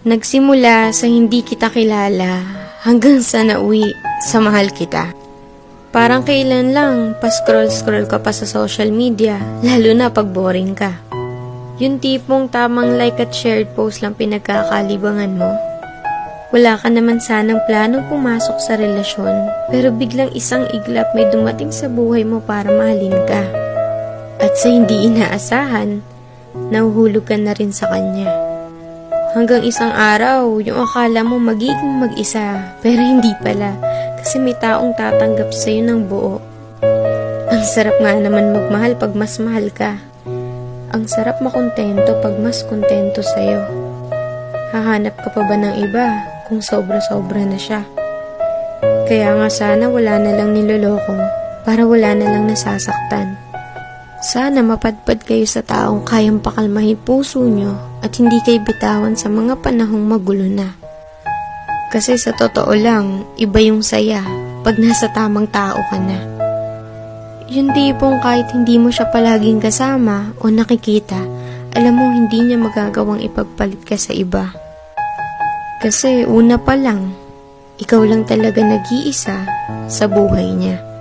Nagsimula sa hindi kita kilala hanggang sa nauwi sa mahal kita. Parang kailan lang pa-scroll-scroll ka pa sa social media, lalo na pag boring ka. Yung tipong tamang like at shared post lang pinagkakalibangan mo. Wala ka naman sanang plano pumasok sa relasyon, pero biglang isang iglap may dumating sa buhay mo para mahalin ka. At sa hindi inaasahan, nahuhulog ka na rin sa kanya. Hanggang isang araw, yung akala mo magiging mag-isa, pero hindi pala, kasi may taong tatanggap sa'yo ng buo. Ang sarap nga naman magmahal pag mas mahal ka. Ang sarap makontento pag mas kontento sa'yo. Hahanap ka pa ba ng iba kung sobra-sobra na siya? Kaya nga sana wala na lang niloloko para wala na lang nasasaktan. Sana mapadpad kayo sa taong kayang pakalmahin puso nyo at hindi kayo bitawan sa mga panahong magulo na. Kasi sa totoo lang, iba yung saya pag nasa tamang tao ka na. Yung tipong kahit hindi mo siya palaging kasama o nakikita, alam mo hindi niya magagawang ipagpalit ka sa iba. Kasi una pa lang, ikaw lang talaga nag-iisa sa buhay niya.